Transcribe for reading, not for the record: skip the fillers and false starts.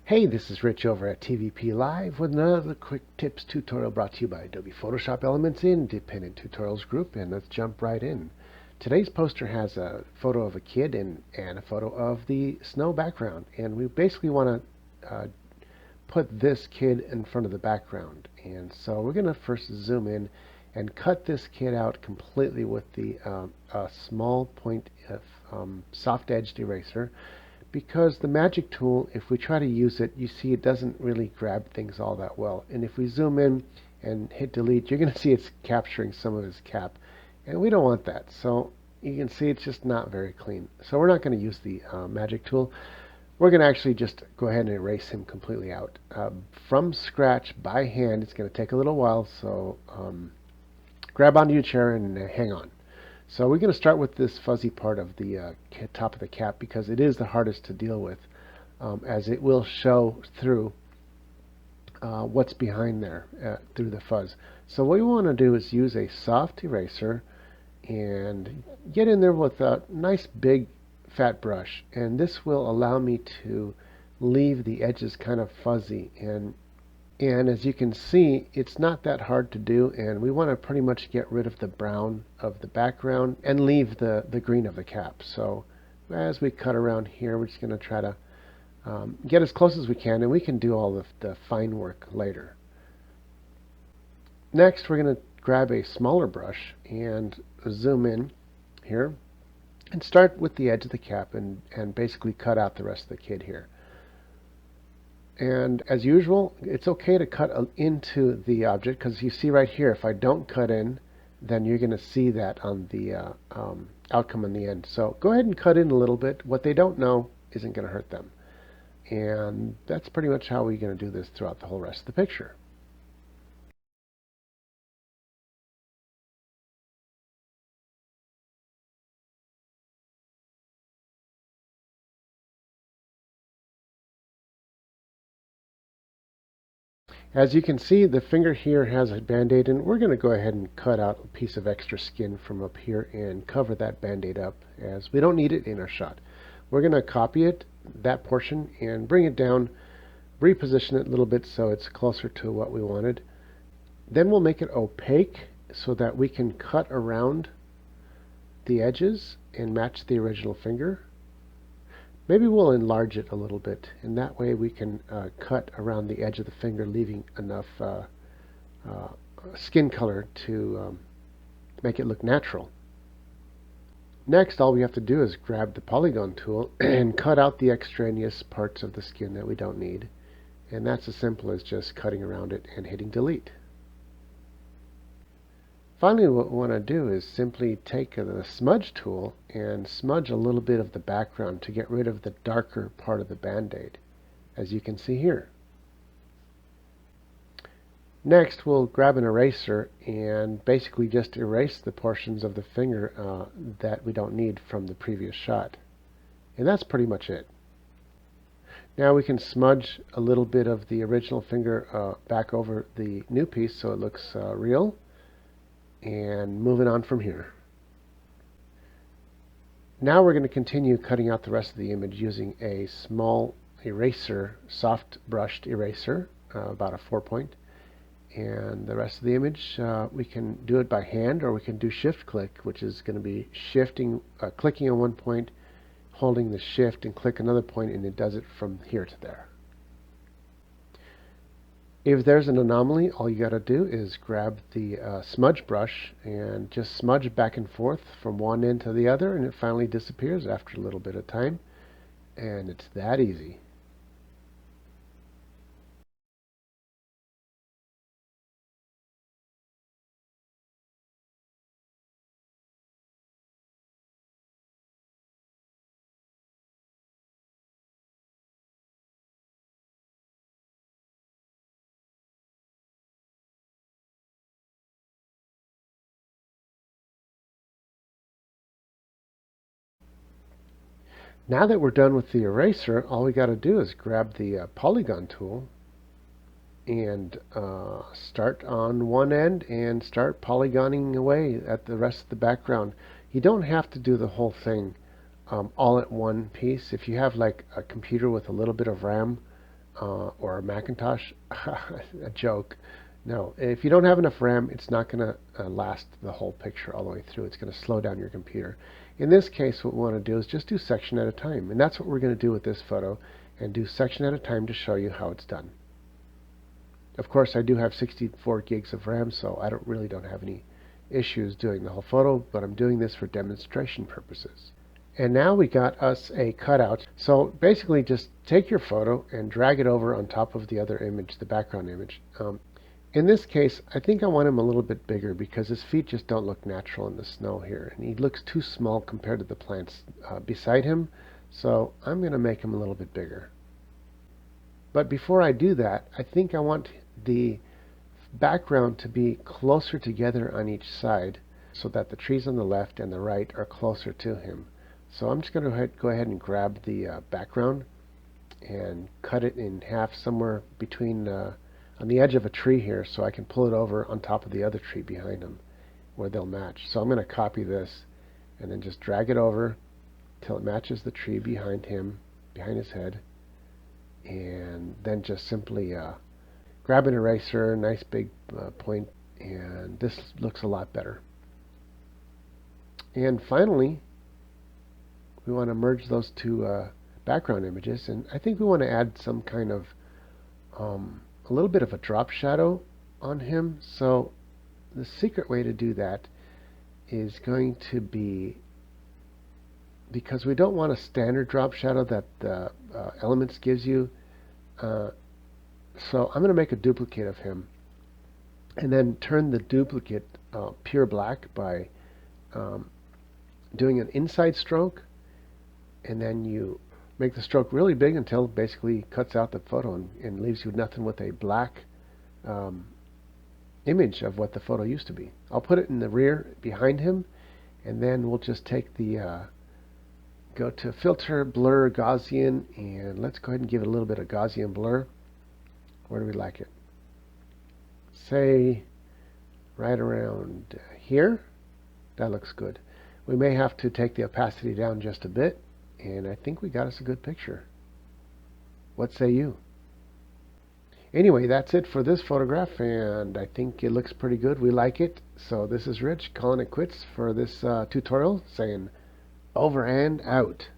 Hey, this is Rich over at TVP Live with another quick tips tutorial brought to you by Adobe Photoshop Elements Independent Tutorials Group, and let's jump right in. Today's poster has a photo of a kid and a photo of the snow background, and we basically want to put this kid in front of the background. And so we're going to first zoom in and cut this kid out completely with the small point of soft-edged eraser, because the magic tool, if we try to use it, you see it doesn't really grab things all that well. And if we zoom in and hit delete, you're going to see it's capturing some of his cap, and we don't want that. So you can see it's just not very clean. So we're not going to use the magic tool. We're going to actually just go ahead and erase him completely out from scratch by hand. It's going to take a little while, so grab onto your chair and hang on. So we're going to start with this fuzzy part of the top of the cap, because it is the hardest to deal with, as it will show through what's behind there through the fuzz. So what we want to do is use a soft eraser and get in there with a nice big fat brush, and this will allow me to leave the edges kind of fuzzy. And as you can see, it's not that hard to do, and we want to pretty much get rid of the brown of the background and leave the green of the cap. So as we cut around here, we're just going to try to get as close as we can, and we can do all of the fine work later. Next, we're going to grab a smaller brush and zoom in here and start with the edge of the cap and basically cut out the rest of the kid here. And as usual, it's okay to cut into the object, because you see right here, if I don't cut in, then you're going to see that on the outcome in the end. So go ahead and cut in a little bit. What they don't know isn't going to hurt them. And that's pretty much how we're going to do this throughout the whole rest of the picture. As you can see, the finger here has a band-aid, and we're going to go ahead and cut out a piece of extra skin from up here and cover that band-aid up, as we don't need it in our shot. We're going to copy it, that portion, and bring it down, reposition it a little bit so it's closer to what we wanted. Then we'll make it opaque so that we can cut around the edges and match the original finger. Maybe we'll enlarge it a little bit, and that way we can cut around the edge of the finger, leaving enough skin color to make it look natural. Next, all we have to do is grab the polygon tool and cut out the extraneous parts of the skin that we don't need. And that's as simple as just cutting around it and hitting delete. Finally, what we want to do is simply take the smudge tool and smudge a little bit of the background to get rid of the darker part of the band-aid, as you can see here. Next, we'll grab an eraser and basically just erase the portions of the finger that we don't need from the previous shot. And that's pretty much it. Now we can smudge a little bit of the original finger back over the new piece so it looks real. And moving on from here. Now we're going to continue cutting out the rest of the image using a small eraser, soft brushed eraser, about a 4-point. And the rest of the image, we can do it by hand, or we can do shift click, which is going to be shifting, clicking on one point, holding the shift and click another point, and it does it from here to there. If there's an anomaly, all you got to do is grab the smudge brush and just smudge back and forth from one end to the other, and it finally disappears after a little bit of time. And it's that easy. Now that we're done with the eraser, all we got to do is grab the polygon tool and start on one end and start polygoning away at the rest of the background. You don't have to do the whole thing all at one piece. If you have like a computer with a little bit of RAM, or a Macintosh, a joke. No, if you don't have enough RAM, it's not going to last the whole picture all the way through. It's going to slow down your computer. In this case, what we want to do is just do section at a time. And that's what we're going to do with this photo, and do section at a time to show you how it's done. Of course, I do have 64 gigs of RAM, so I really don't have any issues doing the whole photo, but I'm doing this for demonstration purposes. And now we got us a cutout. So basically just take your photo and drag it over on top of the other image, the background image. In this case, I think I want him a little bit bigger because his feet just don't look natural in the snow here. And he looks too small compared to the plants beside him. So I'm going to make him a little bit bigger. But before I do that, I think I want the background to be closer together on each side so that the trees on the left and the right are closer to him. So I'm just going to go ahead and grab the background and cut it in half somewhere between on the edge of a tree here, so I can pull it over on top of the other tree behind him where they'll match. So I'm going to copy this and then just drag it over till it matches the tree behind him, behind his head, and then just simply grab an eraser, nice big point, and this looks a lot better. And finally, we want to merge those two background images, and I think we want to add some kind of a little bit of a drop shadow on him. So the secret way to do that is going to be, because we don't want a standard drop shadow that the Elements gives you, so I'm going to make a duplicate of him and then turn the duplicate pure black by doing an inside stroke, and then you make the stroke really big until it basically cuts out the photo and leaves you nothing but a black image of what the photo used to be. I'll put it in the rear behind him, and then we'll just take the go to Filter, Blur, Gaussian, and let's go ahead and give it a little bit of Gaussian blur. Where do we like it? Say right around here. That looks good. We may have to take the opacity down just a bit, and I think we got us a good picture. What say you? Anyway, that's it for this photograph, and I think it looks pretty good. We like it. So this is Rich calling it quits for this tutorial, saying over and out.